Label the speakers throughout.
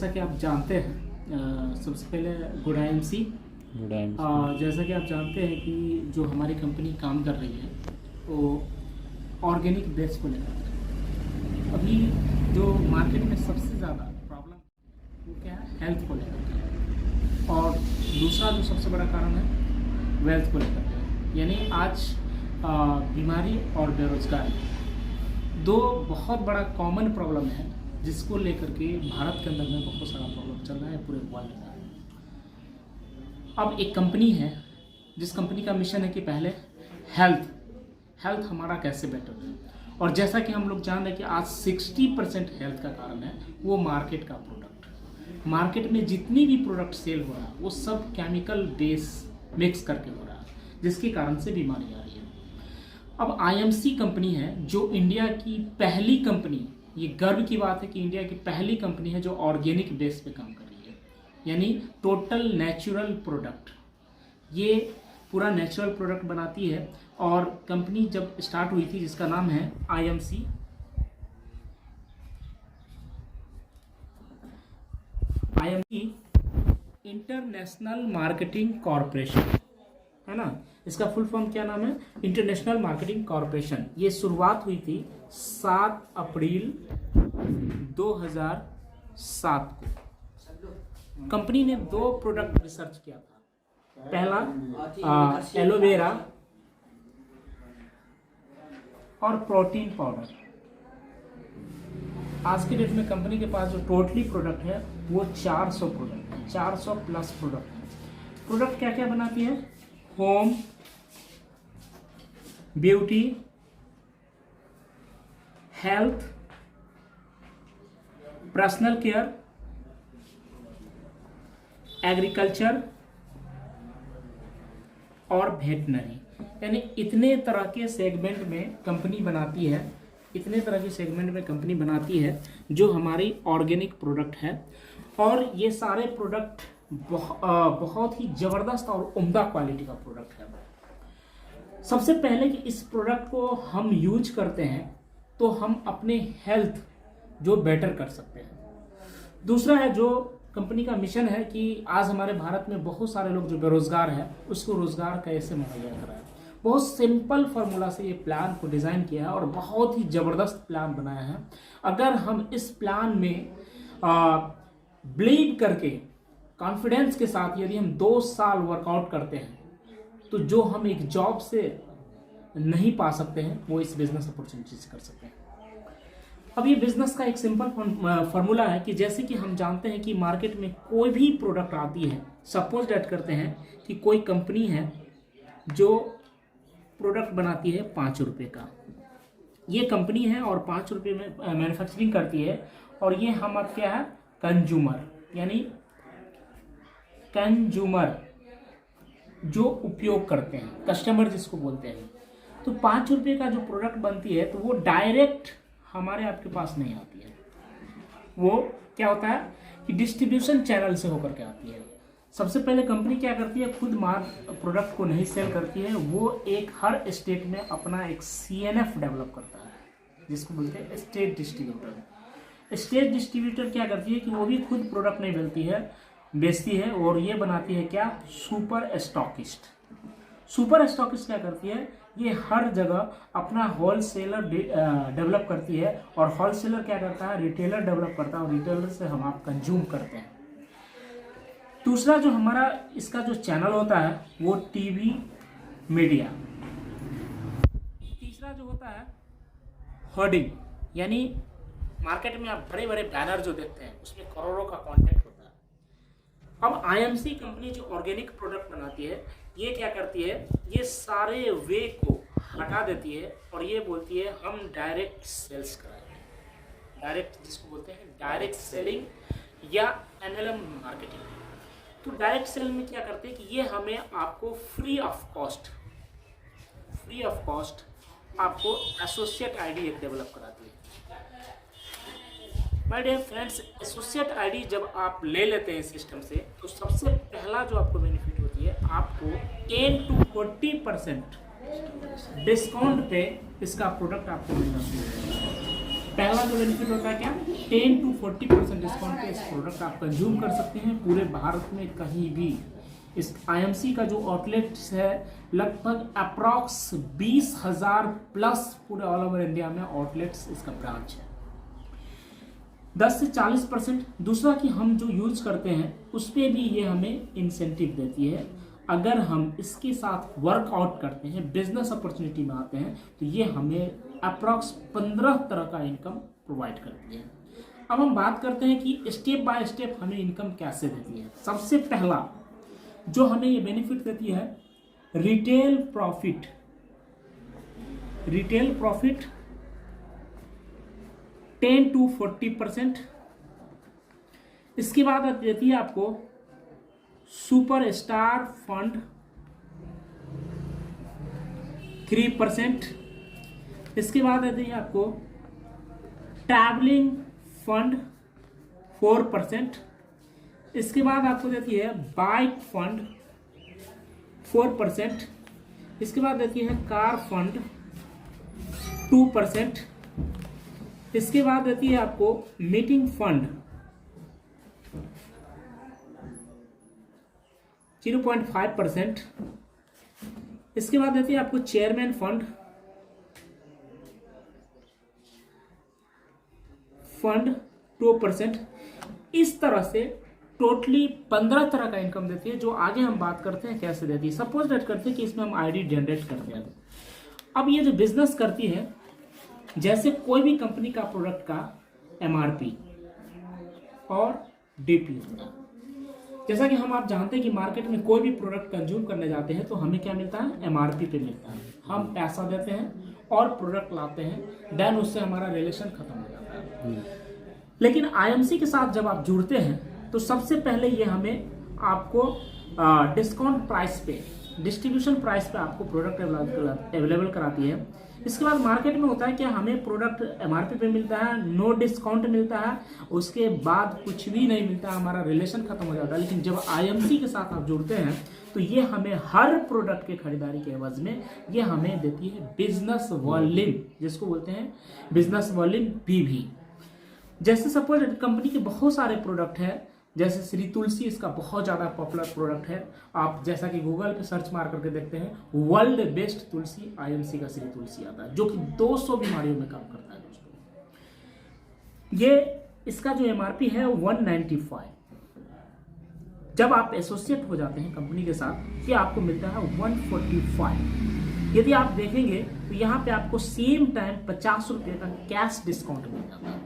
Speaker 1: जैसा कि आप जानते हैं, सबसे पहले गुड IMC। जैसा कि आप जानते हैं कि जो हमारी कंपनी काम कर रही है वो ऑर्गेनिक बेस को लेकर। अभी जो मार्केट में सबसे ज़्यादा प्रॉब्लम वो क्या है, हेल्थ को लेकर, और दूसरा जो सबसे बड़ा कारण है वेल्थ को लेकर। यानी आज बीमारी और बेरोजगारी दो बहुत बड़ा कॉमन प्रॉब्लम है जिसको लेकर के भारत के अंदर में बहुत सारा प्रॉब्लम चल रहा है पूरे वर्ल्ड में। अब एक कंपनी है जिस कंपनी का मिशन है कि पहले हेल्थ हमारा कैसे बेटर है, और जैसा कि हम लोग जान रहे हैं कि आज 60% हेल्थ का कारण है वो मार्केट का प्रोडक्ट। मार्केट में जितनी भी प्रोडक्ट सेल हो रहा है वो सब केमिकल बेस मिक्स करके हो रहा है, जिसके कारण से बीमारी आ रही है। अब IMC कंपनी है जो इंडिया की पहली कंपनी, ये गर्व की बात है कि इंडिया की पहली कंपनी है जो ऑर्गेनिक बेस पे काम कर रही है, यानी टोटल नेचुरल प्रोडक्ट। ये पूरा नेचुरल प्रोडक्ट बनाती है। और कंपनी जब स्टार्ट हुई थी जिसका नाम है IMC, इंटरनेशनल मार्केटिंग कॉरपोरेशन है ना। इसका फुल फॉर्म क्या नाम है, इंटरनेशनल मार्केटिंग कॉरपोरेशन। ये शुरुआत हुई थी 7 अप्रैल 2007 को। कंपनी ने 2 प्रोडक्ट रिसर्च किया था। पहला एलोवेरा और प्रोटीन पाउडर। आज के डेट में कंपनी के पास जो टोटली प्रोडक्ट है वो 400 प्रोडक्ट है, 400 प्लस प्रोडक्ट है। प्रोडक्ट क्या क्या बनाती है, home, beauty, health, personal care, agriculture और वेटनरी। यानी इतने तरह के सेगमेंट में कंपनी बनाती है, इतने तरह के सेगमेंट में कंपनी बनाती है जो हमारी ऑर्गेनिक प्रोडक्ट है। और ये सारे प्रोडक्ट बहुत ही ज़बरदस्त और उम्दा क्वालिटी का प्रोडक्ट है। सबसे पहले कि इस प्रोडक्ट को हम यूज करते हैं तो हम अपने हेल्थ जो बेटर कर सकते हैं। दूसरा है जो कंपनी का मिशन है कि आज हमारे भारत में बहुत सारे लोग जो बेरोजगार हैं उसको रोजगार कैसे मुहैया कराएं। बहुत सिंपल फार्मूला से ये प्लान को डिज़ाइन किया है और बहुत ही ज़बरदस्त प्लान बनाया है। अगर हम इस प्लान में बिलीव करके कॉन्फिडेंस के साथ यदि हम 2 साल वर्कआउट करते हैं तो जो हम एक जॉब से नहीं पा सकते हैं वो इस बिजनेस अपॉर्चुनिटी से कर सकते हैं। अब ये बिजनेस का एक सिंपल फार्मूला है कि जैसे कि हम जानते हैं कि मार्केट में कोई भी प्रोडक्ट आती है, सपोज डेट करते हैं कि कोई कंपनी है जो प्रोडक्ट बनाती है 5 रुपये का, ये कंपनी है और 5 रुपये में मैन्युफैक्चरिंग करती है, और ये हम क्या है, कंज्यूमर, यानी कंज्यूमर जो उपयोग करते हैं, कस्टमर जिसको बोलते हैं। तो 5 रुपये का जो प्रोडक्ट बनती है तो वो डायरेक्ट हमारे आपके पास नहीं आती है। वो क्या होता है कि डिस्ट्रीब्यूशन चैनल से होकर के आती है। सबसे पहले कंपनी क्या करती है, खुद प्रोडक्ट को नहीं सेल करती है, वो एक हर स्टेट में अपना एक CNF डेवलप करता है जिसको बोलते हैं स्टेट डिस्ट्रीब्यूटर। स्टेट डिस्ट्रीब्यूटर क्या करती है कि वो भी खुद प्रोडक्ट नहीं बेचती है और ये बनाती है क्या, सुपर स्टॉकिस्ट। सुपर स्टॉकिस्ट क्या करती है, ये हर जगह अपना होलसेलर डेवलप करती है, और होलसेलर क्या करता है, रिटेलर डेवलप करता है, और रिटेलर से हम आप कंज्यूम करते हैं। दूसरा जो हमारा इसका जो चैनल होता है वो टीवी मीडिया। तीसरा जो होता है होर्डिंग, यानी मार्केट में आप बड़े बड़े बैनर जो देखते हैं उसमें करोड़ों का कॉन्टेक्ट होता है। अब IMC कंपनी जो ऑर्गेनिक प्रोडक्ट बनाती है ये क्या करती है, ये सारे वे को हटा देती है और ये बोलती है हम डायरेक्ट सेल्स कराएंगे। डायरेक्ट जिसको बोलते हैं डायरेक्ट सेलिंग या NLM मार्केटिंग। तो डायरेक्ट सेल में क्या करते हैं कि ये हमें आपको फ्री ऑफ कॉस्ट आपको एसोसिएट ID एक डेवलप कराती है। My dear friends, associate ID जब आप ले लेते हैं सिस्टम से तो सबसे पहला जो आपको बेनिफिट होती है, आपको 10 to 40% डिस्काउंट पे इसका प्रोडक्ट आपको मिलना शुरू होगा। पहला जो बेनिफिट होता है क्या, 10 to 40% डिस्काउंट पे इस प्रोडक्ट आप कंज्यूम कर सकते हैं पूरे भारत में कहीं भी। इस आईएमसी का जो आउटलेट्स है लगभग अप्रॉक्स 20,000 प्लस पूरे ऑल ओवर इंडिया में आउटलेट्स इसका ब्रांच है। 10 से 40%। दूसरा कि हम जो यूज करते हैं उस पर भी ये हमें इंसेंटिव देती है। अगर हम इसके साथ वर्कआउट करते हैं, बिजनेस अपॉर्चुनिटी में आते हैं, तो ये हमें अप्रॉक्स 15 तरह का इनकम प्रोवाइड करती है। अब हम बात करते हैं कि स्टेप बाय स्टेप हमें इनकम कैसे देती है। सबसे पहला जो हमें ये बेनिफिट देती है, retail profit. Retail profit 10 to 40%। इसके बाद देती है आपको सुपर स्टार फंड 3%। इसके बाद देती है आपको ट्रैवलिंग फंड 4%। इसके बाद आपको देती है बाइक फंड 4%। इसके बाद देती है कार फंड 2%। इसके बाद देती है आपको मीटिंग फंड 0.5%। इसके बाद देती है आपको चेयरमैन फंड 2%। इस तरह से टोटली 15 तरह का इनकम देती है, जो आगे हम बात करते हैं कैसे देती है। सपोज दैट करते हैं कि इसमें हम आईडी जनरेट करते हैं। अब ये जो बिजनेस करती है, जैसे कोई भी कंपनी का प्रोडक्ट का एमआरपी और डीपी होता है। जैसा कि आप जानते हैं कि मार्केट में कोई भी प्रोडक्ट कंज्यूम करने जाते हैं तो हमें क्या मिलता है, एमआरपी पे मिलता है। हम पैसा देते हैं और प्रोडक्ट लाते हैं, देन उससे हमारा रिलेशन खत्म हो जाता है। लेकिन आईएमसी के साथ जब आप जुड़ते हैं तो सबसे पहले ये हमें आपको डिस्काउंट प्राइस पे, डिस्ट्रीब्यूशन प्राइस पे आपको प्रोडक्ट अवेलेबल कराती है। इसके बाद मार्केट में होता है कि हमें प्रोडक्ट एमआरपी पे मिलता है, नो डिस्काउंट मिलता है, उसके बाद कुछ भी नहीं मिलता, हमारा रिलेशन खत्म हो जाता है। लेकिन जब आईएमसी के साथ आप जुड़ते हैं तो ये हमें हर प्रोडक्ट के खरीदारी के एवज में ये हमें देती है बिजनेस वॉल्यूम, जिसको बोलते हैं बिजनेस वॉल्यूम पीवी। जैसे सपोज कंपनी के बहुत सारे प्रोडक्ट है, जैसे श्री तुलसी इसका बहुत ज़्यादा पॉपुलर प्रोडक्ट है। आप जैसा कि गूगल पे सर्च मार करके देखते हैं, वर्ल्ड बेस्ट तुलसी आईएमसी का श्री तुलसी आता है, जो कि 200 बीमारियों में काम करता है दोस्तों। ये इसका जो एमआरपी है 195। जब आप एसोसिएट हो जाते हैं कंपनी के साथ, ये आपको मिलता है 145। यदि आप देखेंगे तो यहाँ पे आपको सेम टाइम 50 रुपये का कैश डिस्काउंट मिल जाता है।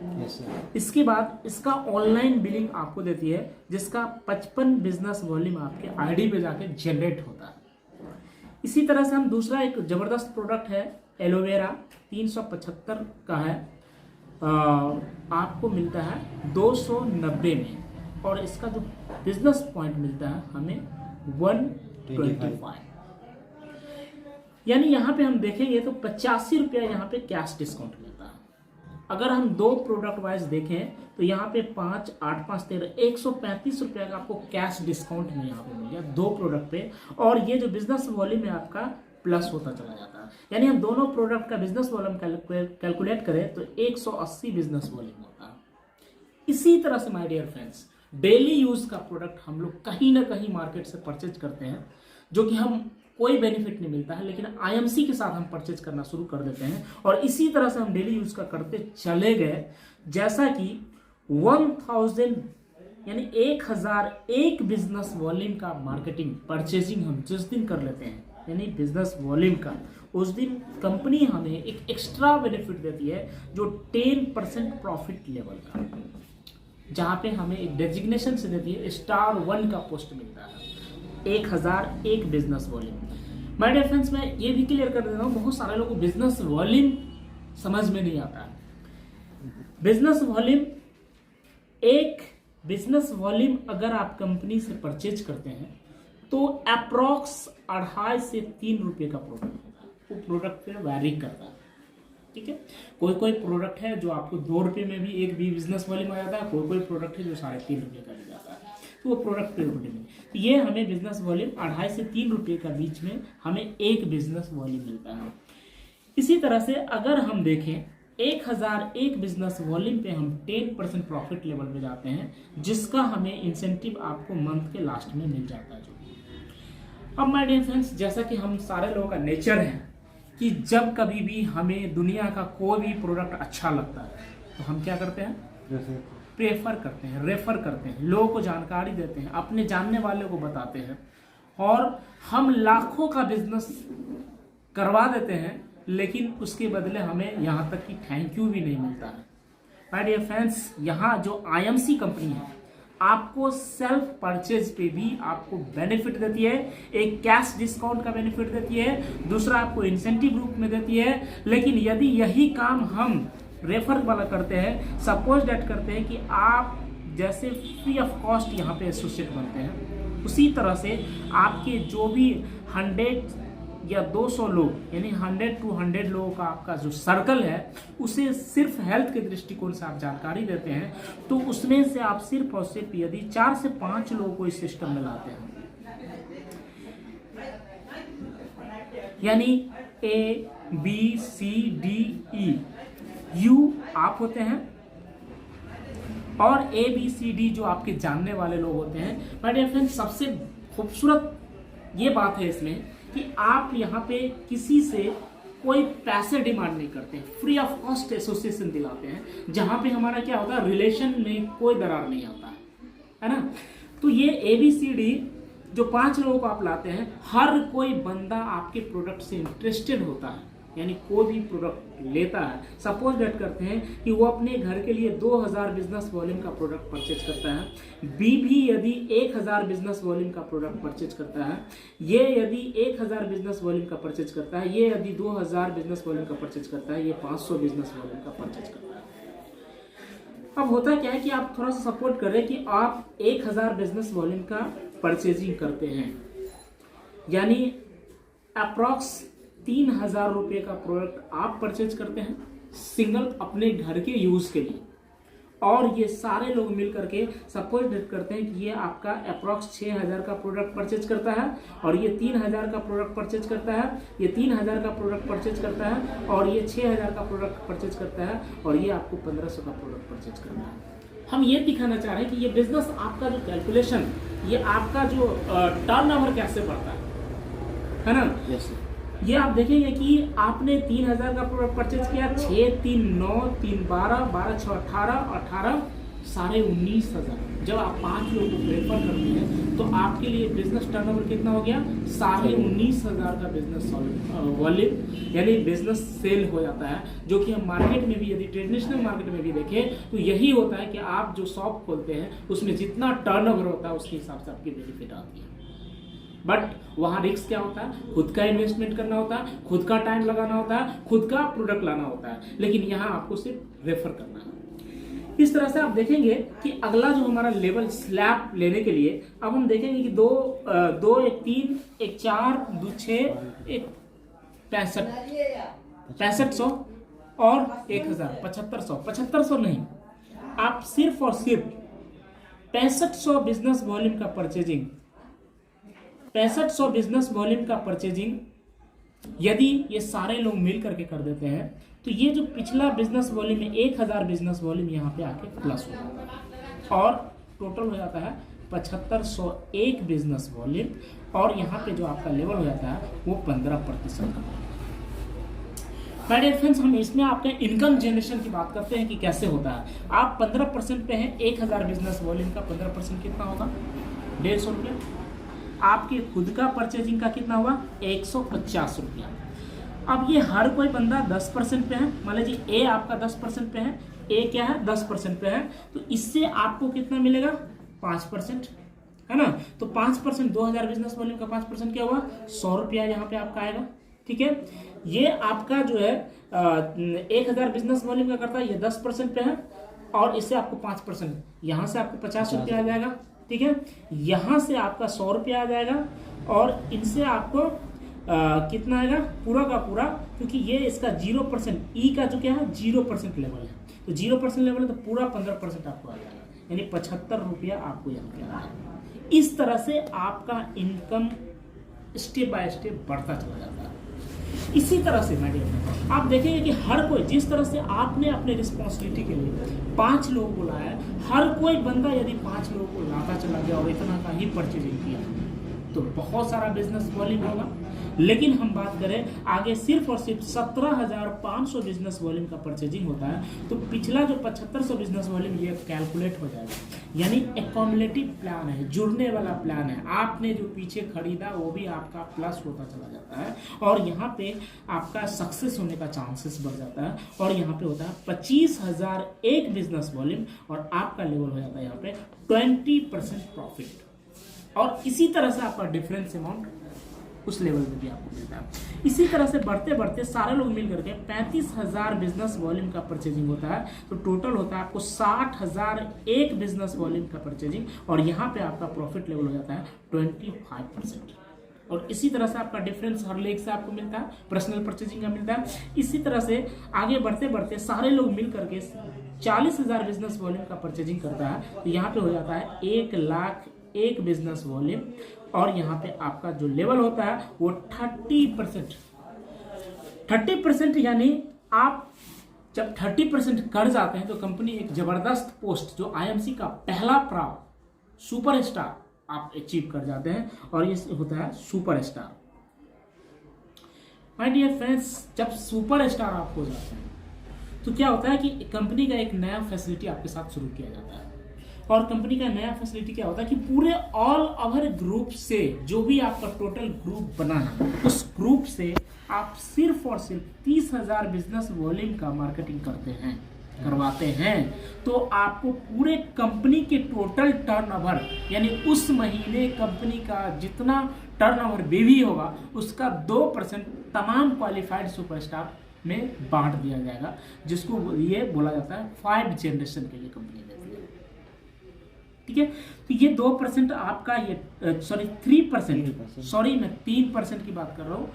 Speaker 1: इसके बाद इसका ऑनलाइन बिलिंग आपको देती है, जिसका 55 बिजनेस वॉल्यूम आपके आईडी पे जाके जनरेट होता है। इसी तरह से हम दूसरा एक जबरदस्त प्रोडक्ट है एलोवेरा, 375 का है, आपको मिलता है 290 में, और इसका जो बिजनेस पॉइंट मिलता है हमें 125। यानी यहाँ पे हम देखेंगे तो 85 रुपया यहाँ पे कैश डिस्काउंट मिलता है। अगर हम दो प्रोडक्ट वाइज देखें तो यहाँ पे 5, 8, 5, 13, 135 रुपया का आपको कैश डिस्काउंट में यहाँ पे मिल गया दो प्रोडक्ट पे। और ये जो बिजनेस वॉल्यूम है आपका प्लस होता चला जाता है। यानी हम दोनों प्रोडक्ट का बिजनेस वॉल्यूम कैलकुलेट करें तो 180 बिजनेस वॉल्यूम होता है। इसी तरह से my dear friends, daily use का प्रोडक्ट हम लोग कहीं ना कहीं मार्केट से परचेज करते हैं, जो कि हम कोई बेनिफिट नहीं मिलता है, लेकिन आईएमसी के साथ हम परचेज करना शुरू कर देते हैं और इसी तरह से हम डेली यूज का करते चले गए। जैसा कि 1000 यानी 1001 बिजनेस वॉल्यूम का मार्केटिंग परचेजिंग हम जिस दिन कर लेते हैं, यानी बिजनेस वॉल्यूम का, उस दिन कंपनी हमें एक एक्स्ट्रा बेनिफिट देती है जो 10% प्रॉफिट लेवल का, जहां पे हमें एक डेजिग्नेशन से देती है स्टार 1 का पोस्ट मिलता है, 1001 business volume. My dear friends, मैं ये भी क्लियर कर देता हूँ, बहुत सारे लोगों को बिजनेस वॉल्यूम समझ में नहीं आता है। बिजनेस वॉल्यूम, एक बिजनेस वॉल्यूम अगर आप कंपनी से परचेज करते हैं तो अप्रॉक्स 2.5 से 3 रुपये का प्रोडक्ट होता है। वो प्रोडक्ट पे वैरी करता है, ठीक है। कोई कोई प्रोडक्ट है जो आपको 2 रुपये में भी एक भी बिजनेस वॉल्यूम आ जाता है, कोई कोई प्रोडक्ट है जो 3.5 रुपये का भी जाता है, तो वो प्रोडक्ट पे डिपेंड है। तो ये हमें बिजनेस वॉल्यूम 2.5 से 3 रुपये का बीच में हमें एक बिजनेस वॉल्यूम मिलता है। इसी तरह से अगर हम देखें 1001 बिजनेस वॉल्यूम पे हम 10% प्रॉफिट लेवल पे जाते हैं, जिसका हमें इंसेंटिव आपको मंथ के लास्ट में मिल जाता है। जो अब माय डियर फ्रेंड्स, जैसा कि हम सारे लोगों का नेचर है कि जब कभी भी हमें दुनिया का कोई भी प्रोडक्ट अच्छा लगता है तो हम क्या करते हैं, प्रेफर करते हैं, रेफर करते हैं, लोगों को जानकारी देते हैं, अपने जानने वाले को बताते हैं, और हम लाखों का बिजनेस करवा देते हैं, लेकिन उसके बदले हमें यहाँ तक कि थैंक यू भी नहीं मिलता है। माय डियर फ्रेंड्स, यहाँ जो IMC कंपनी है आपको सेल्फ परचेज पे भी आपको बेनिफिट देती है। एक कैश डिस्काउंट का बेनिफिट देती है, दूसरा आपको इंसेंटिव रूप में देती है। लेकिन यदि यही काम हम रेफर वाला करते हैं, सपोज डेट करते हैं कि आप जैसे फ्री ऑफ कॉस्ट यहाँ पे एसोसिएट बनते हैं, उसी तरह से आपके जो भी 100 या 200 लोग, यानी 100 to 100 लोगों का आपका जो सर्कल है, उसे सिर्फ हेल्थ के दृष्टिकोण से आप जानकारी देते हैं, तो उसमें से आप सिर्फ और सिर्फ यदि 4 से 5 लोगों को इस सिस्टम में लाते हैं, यानी ABCDEU आप होते हैं और ABCD जो आपके जानने वाले लोग होते हैं। माय डियर फ्रेंड्स, सबसे खूबसूरत ये बात है इसमें कि आप यहाँ पे किसी से कोई पैसे डिमांड नहीं करते हैं, फ्री ऑफ कॉस्ट एसोसिएशन दिलाते हैं, जहाँ पे हमारा क्या होता है, रिलेशन में कोई दरार नहीं आता है ना। तो ये ABCD जो 5 लोगों को आप लाते हैं, हर कोई बंदा आपके प्रोडक्ट से इंटरेस्टेड होता है, यानी कोई भी प्रोडक्ट लेता है, सपोज डेट करते हैं कि वो अपने घर के लिए 2000 बिजनेस वॉल्यूम का प्रोडक्ट परचेज करता है, B भी यदि 1000 बिजनेस वॉल्यूम का प्रोडक्ट परचेज करता है, ये यदि 1000 बिजनेस वॉल्यूम का परचेज करता है, ये यदि 2000 बिजनेस वॉल्यूम का परचेज करता है, ये 500 बिजनेस वॉल्यूम का परचेज करता है। अब होता क्या है कि आप थोड़ा सा सपोर्ट कर रहे हैं कि आप 1000 बिजनेस वॉल्यूम का परचेजिंग करते हैं, यानी अप्रॉक्स 3000 रुपये का प्रोडक्ट आप परचेज करते हैं सिंगल अपने घर के यूज के लिए, और ये सारे लोग मिल करके सपोज डेट करते हैं कि ये आपका अप्रॉक्स 6000 का प्रोडक्ट परचेज करता है, और ये 3000 का प्रोडक्ट परचेज करता है, ये 3000 का प्रोडक्ट परचेज करता है, और ये 6000 का प्रोडक्ट परचेज करता है, और ये आपको 1500 का प्रोडक्ट परचेज करता है। हम ये दिखाना चाह रहे हैं कि ये बिजनेस आपका जो कैलकुलेशन, ये आपका जो टर्नओवर कैसे बढ़ता है ना।
Speaker 2: yes,
Speaker 1: ये आप देखेंगे कि आपने 3000 का प्रोडक्ट परचेज किया, 6, 3, 9, 3, 12, 12, 6, 18, 18, साढ़े 19,000। जब आप 5 लोगों को प्रेफर करते हैं तो आपके लिए बिजनेस टर्नओवर कितना हो गया, 19,500 का बिजनेस वॉल्यूम, यानी बिजनेस सेल हो जाता है। जो कि हम मार्केट में भी, यदि ट्रेडिशनल मार्केट में भी देखें तो यही होता है कि आप जो शॉप खोलते हैं उसमें जितना टर्नओवर होता है उसके हिसाब से आपकी बेनिफिट आती है। बट वहाँ रिस्क क्या होता है, खुद का इन्वेस्टमेंट करना होता है, खुद का टाइम लगाना होता है, खुद का प्रोडक्ट लाना होता है, लेकिन यहाँ आपको सिर्फ रेफर करना है। इस तरह से आप देखेंगे कि अगला जो हमारा लेवल स्लैब लेने के लिए अब हम देखेंगे कि 2, 1, 3, 1, 4, 2, 6, 1, 6500 और 1000, 7500 नहीं, आप सिर्फ और सिर्फ 6500 बिजनेस वॉल्यूम का परचेजिंग, 6500 बिजनेस वॉल्यूम का परचेजिंग यदि ये सारे लोग मिल करके कर देते हैं तो ये जो पिछला बिजनेस वॉल्यूम है 1000 बिजनेस वॉल्यूम यहाँ पे आके प्लस हो जाता है और टोटल हो जाता है 7501 बिजनेस वॉल्यूम, और यहाँ पे जो आपका लेवल हो जाता है वो 15% का। माय डियर फ्रेंड्स, हम इसमें आपके इनकम जनरेशन की बात करते हैं कि कैसे होता है। आप 15% पे हैं, 1000 बिजनेस वॉल्यूम का 15% कितना होगा, 150 रुपया। आपके खुद का परचेजिंग का कितना हुआ, 150 रुपया। अब ये हर कोई बंदा 10% पे है, मान लीजिए ए आपका 10% पे है, ए क्या है 10% पे है, तो इससे आपको कितना मिलेगा 5%, है ना। तो 5%, 2000 बिजनेस वॉल्यूम का 5% क्या हुआ, 100 रुपया यहाँ पे आपका आएगा। ठीक है, ये आपका जो है 1000 बिजनेस वॉल्यूम का करता है, ये 10% पे है, और इससे आपको 5%, यहाँ से आपको 50 रुपया आ जाएगा। ठीक है, यहाँ से आपका 100 रुपया आ जाएगा, और इनसे आपको कितना आएगा पूरा का पूरा, क्योंकि ये इसका 0% ई का जो क्या है 0% लेवल है, तो 0% लेवल है तो पूरा 15% आपको आ जाएगा, यानी 75 रुपया आपको यहाँ पे आ जाएगा। इस तरह से आपका इनकम स्टेप बाय स्टेप बढ़ता चला जाता है। इसी तरह से मैं आप देखेंगे कि हर कोई, जिस तरह से आपने अपने रिस्पॉन्सिबिलिटी के लिए 5 लोगों को लाया है, हर कोई बंदा यदि 5 लोगों को लाता चला गया और इतना का ही परचेजिंग किया तो बहुत सारा बिजनेस वॉल्यूम होगा। लेकिन हम बात करें आगे सिर्फ और सिर्फ 17,500 बिजनेस वॉल्यूम का परचेजिंग होता है, तो पिछला जो 7500 बिजनेस वॉल्यूम ये कैलकुलेट हो जाएगा। यानी एक्यूमुलेटिव प्लान है, जुड़ने वाला प्लान है। आपने जो पीछे खरीदा वो भी आपका प्लस होता चला जाता है और यहाँ पे आपका सक्सेस होने का चांसेस बढ़ जाता है। और यहाँ पे होता है 25,001 बिजनेस वॉल्यूम और आपका लेवल हो जाता है यहाँ पे 20% प्रॉफिट। और इसी तरह से आपका डिफरेंस अमाउंट उस लेवल पे भी आपको मिलता है। इसी तरह से बढ़ते बढ़ते सारे लोग मिल करके 35,000 बिजनेस वॉल्यूम का परचेजिंग होता है, तो टोटल होता है आपको 60,001 बिजनेस वॉल्यूम का परचेजिंग और यहाँ पे आपका प्रॉफिट लेवल हो जाता है 25%। और इसी तरह से आपका डिफरेंस हर लेग से आपको मिलता है, पर्सनल परचेजिंग का मिलता है। इसी तरह से आगे बढ़ते बढ़ते सारे लोग मिल करके 40,000 बिजनेस वॉल्यूम का परचेजिंग करता है, तो यहाँ पे हो जाता है 1,01,000 बिजनेस वॉल्यूम और यहाँ पे आपका जो लेवल होता है वो 30%। यानी आप जब 30% कर जाते हैं तो कंपनी एक जबरदस्त पोस्ट जो आईएमसी का पहला प्राव सुपरस्टार आप अचीव कर जाते हैं और ये होता है सुपरस्टार। माय डियर फ्रेंड्स, जब सुपरस्टार आप हो जाते हैं तो क्या होता है कि कंपनी का एक नया फैसिलिटी आपके साथ शुरू किया जाता है। और कंपनी का नया फैसिलिटी क्या होता है कि पूरे ऑल ओवर ग्रुप से जो भी आपका टोटल ग्रुप बना है उस ग्रुप से आप सिर्फ और सिर्फ 30,000 बिजनेस वॉल्यूम का मार्केटिंग करवाते हैं, तो आपको पूरे कंपनी के टोटल टर्नओवर यानी उस महीने कंपनी का जितना टर्नओवर भी होगा उसका 2% तमाम क्वालिफाइड सुपरस्टार में बांट दिया जाएगा, जिसको ये बोला जाता है 5 जनरेशन के लिए कंपनी देती है। ठीक है, तो ये 2% आपका ये 3%, सॉरी मैं 3% की बात कर रहा हूँ,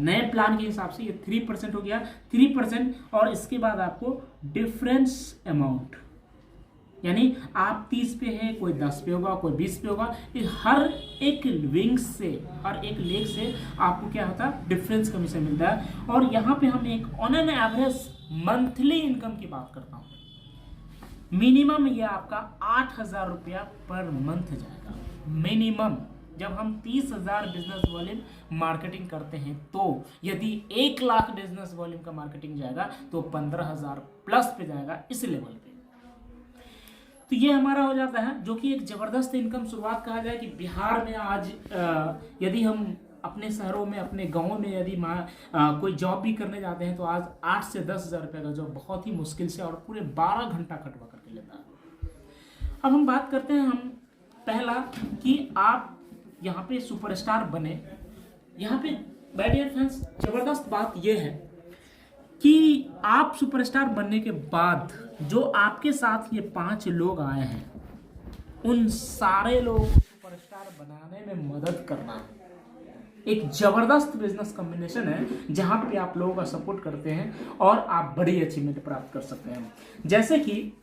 Speaker 1: नए प्लान के हिसाब से ये 3% हो गया, 3%। और इसके बाद आपको डिफरेंस अमाउंट यानी आप 30 पे है, कोई 10 पे होगा, कोई 20 पे होगा, हर एक विंग्स से, हर एक लेग से आपको क्या होता है डिफरेंस कमीशन मिलता है। और यहाँ पे हम एक on an average monthly income की बात करता हूँ, मिनिमम ये आपका 8,000 रुपया पर मंथ जाएगा मिनिमम। जब हम 30,000 बिजनेस वॉल्यूम मार्केटिंग करते हैं तो यदि 1 लाख बिजनेस वॉल्यूम का मार्केटिंग जाएगा तो 15,000 प्लस पे जाएगा इस लेवल पे। तो ये हमारा हो जाता है जो कि एक जबरदस्त इनकम शुरुआत कहा जाए कि बिहार में आज यदि हम अपने शहरों में, अपने गाँव में यदि कोई जॉब भी करने जाते हैं तो आज 8 से 10,000 रुपये का जॉब बहुत ही मुश्किल से और पूरे 12 घंटा कटवा करके लेता है। अब हम बात करते हैं हम पहला कि आप यहाँ पे सुपरस्टार बने। यहाँ पे माय डियर फ्रेंड्स जबरदस्त बात यह है कि आप सुपरस्टार बनने के बाद जो आपके साथ ये 5 लोग आए हैं उन सारे लोगों को सुपरस्टार बनाने में मदद करना है। एक जबरदस्त बिजनेस कॉम्बिनेशन है जहां पे आप लोगों का सपोर्ट करते हैं और आप बड़ी अचीवमेंट प्राप्त कर सकते हैं। जैसे कि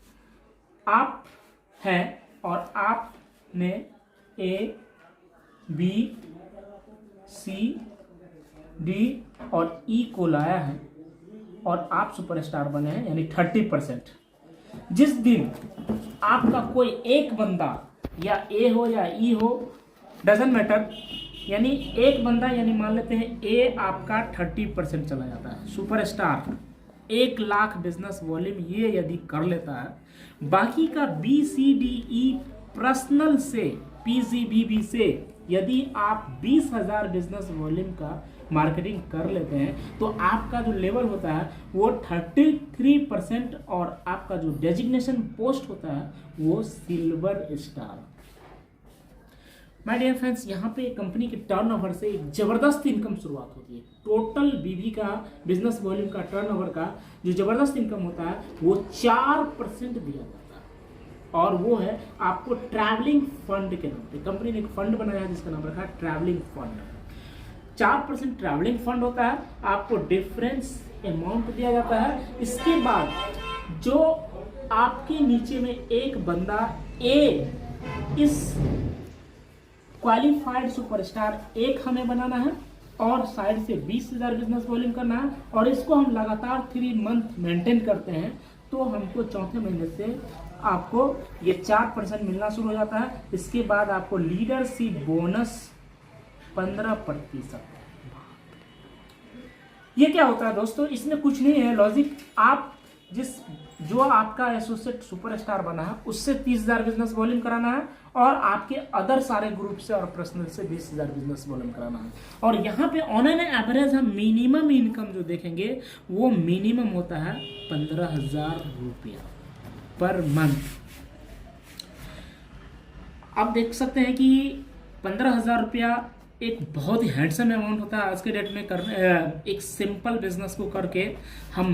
Speaker 1: आप हैं और आपने A, B, C, D और E को लाया है और आप सुपरस्टार बने हैं यानी 30%। जिस दिन आपका कोई एक बंदा या A हो या E हो डजंट मैटर, यानी एक बंदा यानी मान लेते हैं A आपका 30% चला जाता है, सुपरस्टार 1 लाख बिजनेस वॉल्यूम ये यदि कर लेता है, बाकी का B, C, D, E personal से PGBB से यदि आप 20,000 बिजनेस वॉल्यूम का मार्केटिंग कर लेते हैं तो आपका जो लेवल होता है वो 33% और आपका जो डेजिग्नेशन पोस्ट होता है वो silver star. My dear friends, यहाँ पे कंपनी के टर्नओवर से एक जबरदस्त इनकम शुरुआत होती है। टोटल बीबी का बिजनेस वॉल्यूम का टर्नओवर का जो जबरदस्त इनकम होता है वो 4% दिया जाता है और वो है आपको ट्रैवलिंग फंड के नाम पे। कंपनी ने एक फंड बनाया है जिसका नाम रखा है ट्रैवलिंग फंड। 4% ट्रैवलिंग फंड होता है, आपको डिफरेंस अमाउंट दिया जाता है। इसके बाद जो आपके नीचे में एक बंदा A इस क्वालिफाइड सुपरस्टार 1 हमें बनाना है और साइड से 20,000 बिजनेस वॉल्यूम करना है, और इसको हम लगातार 3 मंथ मेंटेन करते हैं, तो हमको चौथे महीने से आपको ये 4% मिलना शुरू हो जाता है। इसके बाद आपको लीडरशिप बोनस 15%। ये क्या होता है दोस्तों, इसमें कुछ नहीं है लॉजिक। आप जो आपका एसोसिएट सुपरस्टार बना है उससे 30,000 बिजनेस वॉल्यूम कराना है, और आपके अदर सारे ग्रुप से और पर्सनल से 20,000 बिजनेस वॉल्यूम कराना है। और यहाँ पे ऑन एन एवरेज हम मिनिमम इनकम जो देखेंगे वो मिनिमम होता है 15,000 रुपया पर मंथ। आप देख सकते हैं कि 15,000 रुपया एक बहुत ही हैंडसम अमाउंट होता है आज के डेट में। एक सिंपल बिजनेस को करके हम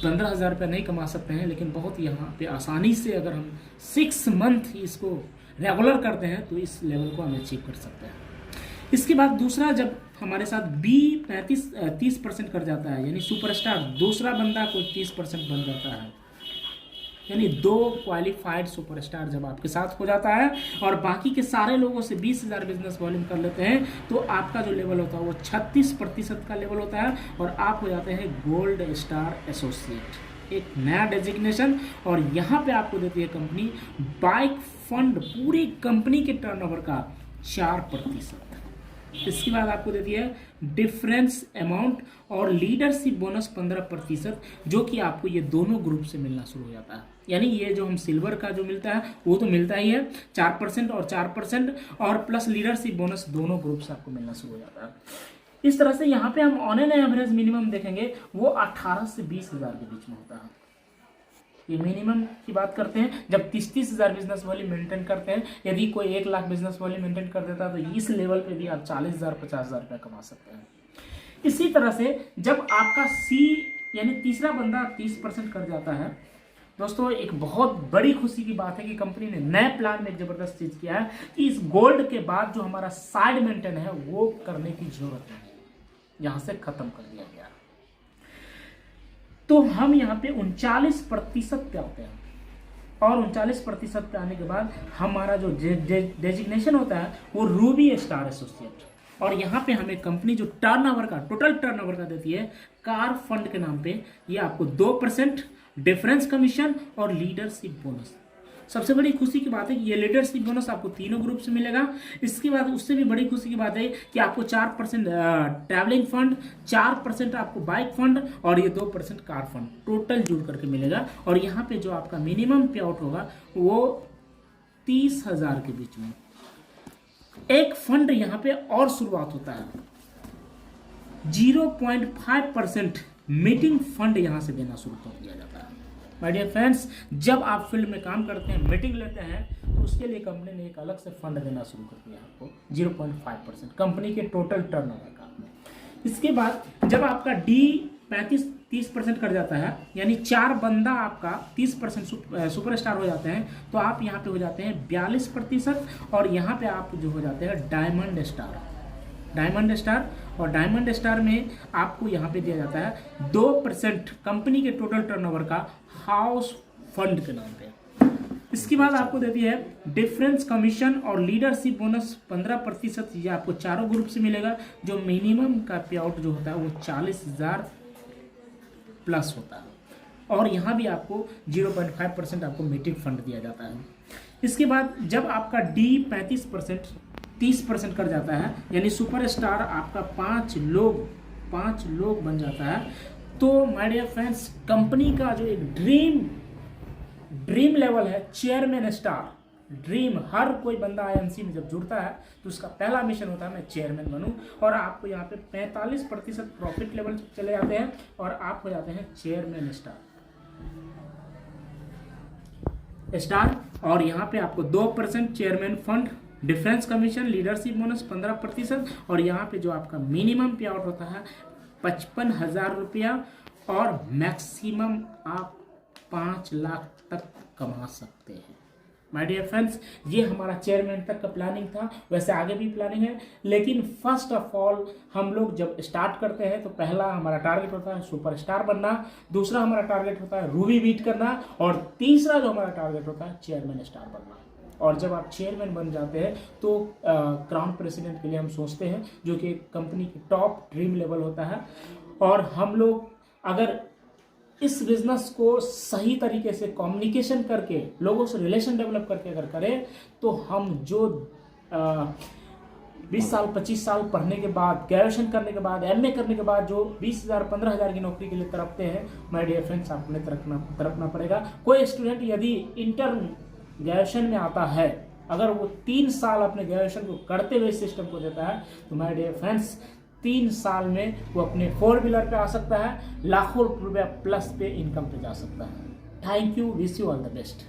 Speaker 1: 15,000 रुपया नहीं कमा सकते हैं, लेकिन बहुत यहाँ पे आसानी से अगर हम 6 मंथ इसको रेगुलर करते हैं तो इस लेवल को हम अचीव कर सकते हैं। इसके बाद दूसरा, जब हमारे साथ बी 30% कर जाता है, यानी सुपरस्टार दूसरा बंदा कोई 30% बन जाता है, यानी 2 क्वालिफाइड सुपरस्टार जब आपके साथ हो जाता है और बाकी के सारे लोगों से 20,000 बिजनेस वॉल्यूम कर लेते हैं, तो आपका जो लेवल होता है वो 36% का लेवल होता है, और आप हो जाते हैं गोल्ड स्टार एसोसिएट, एक नया डेजिग्नेशन। और यहाँ पे आपको देती है कंपनी बाइक फंड पूरी कंपनी के टर्नओवर का 4%। इसके बाद आपको देती है डिफरेंस अमाउंट और लीडरशिप बोनस 15%, जो कि आपको ये दोनों ग्रुप से मिलना शुरू हो जाता है। यानी ये जो हम सिल्वर का जो मिलता है वो तो मिलता ही है 4% और 4%, और प्लस लीडरशिप बोनस दोनों ग्रुप से आपको मिलना शुरू हो जाता है। इस तरह से यहाँ पे हम ऑन एन एवरेज मिनिमम देखेंगे वो 18 से 20,000 के बीच में होता है। ये मिनिमम की बात करते हैं जब 30,000 बिजनेस वॉल्यूम मेंटेन करते हैं। यदि कोई 1 लाख बिजनेस वॉल्यूम मेंटेन कर देता है तो इस लेवल पे भी आप 40,000 50,000 रुपया कमा सकते हैं। इसी तरह से जब आपका सी यानी तीसरा बंदा 30% कर जाता है, दोस्तों एक बहुत बड़ी खुशी की बात है कि कंपनी ने नए प्लान में एक जबरदस्त चीज किया है कि इस गोल्ड के बाद जो हमारा साइड मेंटेन है वो करने की जरूरत नहीं, यहां से खत्म कर दिया गया। तो हम यहाँ पे 39% पे आते हैं, और 39% पे आने के बाद हमारा जो डेजिग्नेशन होता है वो रूबी स्टार एसोसिएट, और यहाँ पे हमें कंपनी जो टर्नओवर का टोटल टर्नओवर का देती है कार फंड के नाम पे, ये आपको 2% डिफरेंस कमीशन और लीडरशिप बोनस। सबसे बड़ी खुशी की बात है कि ये लीडरशिप बोनस आपको तीनों ग्रुप से मिलेगा। इसके बाद उससे भी बड़ी खुशी की बात है कि आपको 4% ट्रैवलिंग फंड, 4% आपको बाइक फंड और ये 2% कार फंड टोटल जुड़ करके मिलेगा। और यहाँ पे जो आपका मिनिमम पे आउट होगा वो 30,000 के बीच में। एक फंड यहाँ पे और शुरुआत होता है, 0.5% मीटिंग फंड यहाँ से देना शुरू कर दिया जाता है। माय डियर फ्रेंड्स, जब आप फील्ड में काम करते हैं, मीटिंग लेते हैं, तो उसके लिए कंपनी ने एक अलग से फंड देना शुरू कर दिया आपको 0.5% कंपनी के टोटल टर्नओवर का। इसके बाद जब आपका डी 30% कर जाता है, यानी 4 बंदा आपका 30% सुपरस्टार हो जाते हैं, तो आप यहाँ पे हो जाते हैं 42%, और यहाँ पे आप जो हो जाते हैं डायमंड स्टार। और डायमंड स्टार में आपको यहाँ पे दिया जाता है 2% कंपनी के टोटल टर्नओवर का हाउस फंड के नाम पे। इसके बाद आपको देती है डिफरेंस कमीशन और लीडरशिप बोनस 15%, ये आपको चारों ग्रुप से मिलेगा। जो मिनिमम का पे आउट जो होता है वो 40,000 प्लस होता है, और यहाँ भी आपको 0.5% आपको मीटिंग फंड दिया जाता है। इसके बाद जब आपका डी 30% कर जाता है, यानी सुपरस्टार आपका 5 लोग बन जाता है, तो माय डियर फ्रेंड्स कंपनी का जो एक ड्रीम लेवल है चेयरमैन स्टार ड्रीम, हर कोई बंदा आईएमसी में जब जुड़ता है तो उसका पहला मिशन होता है मैं चेयरमैन बनूं, और आपको यहाँ पे 45% प्रॉफिट लेवल चले जाते हैं और आप हो जाते हैं चेयरमैन स्टार। और यहाँ पे आपको 2% chairman fund, difference commission, leadership bonus 15%, और यहाँ पे जो आपका मिनिमम पे आउट होता है 55,000 रुपया, और मैक्सिमम आप 5 लाख तक कमा सकते हैं। माय डियर फ्रेंड्स, ये हमारा चेयरमैन तक का प्लानिंग था। वैसे आगे भी प्लानिंग है, लेकिन फर्स्ट ऑफ ऑल हम लोग जब स्टार्ट करते हैं तो पहला हमारा टारगेट होता है सुपरस्टार बनना, दूसरा हमारा टारगेट होता है रूबी बीट करना, और तीसरा जो हमारा टारगेट होता है चेयरमैन स्टार बनना। और जब आप चेयरमैन बन जाते हैं तो क्राउन प्रेसिडेंट के लिए हम सोचते हैं, जो कि कंपनी की टॉप ड्रीम लेवल होता है। और हम लोग अगर इस बिजनेस को सही तरीके से कम्युनिकेशन करके, लोगों से रिलेशन डेवलप करके अगर करें, तो हम जो 20 साल 25 साल पढ़ने के बाद, ग्रेजुएशन करने के बाद, एमए करने के बाद जो 20,000 15,000 की नौकरी के लिए तड़पते हैं, माय डियर फ्रेंड्स, आपने तड़पना पड़ेगा। कोई स्टूडेंट यदि इंटर्न ग्रेजुएशन में आता है, अगर वो 3 साल अपने ग्रेजुएशन को करते हुए सिस्टम को देता है, तो माय डियर फ्रेंड्स 3 साल में वो अपने 4 व्हीलर पे आ सकता है, लाखों रुपया प्लस पे इनकम पे जा सकता है। Thank you, wish you all the best.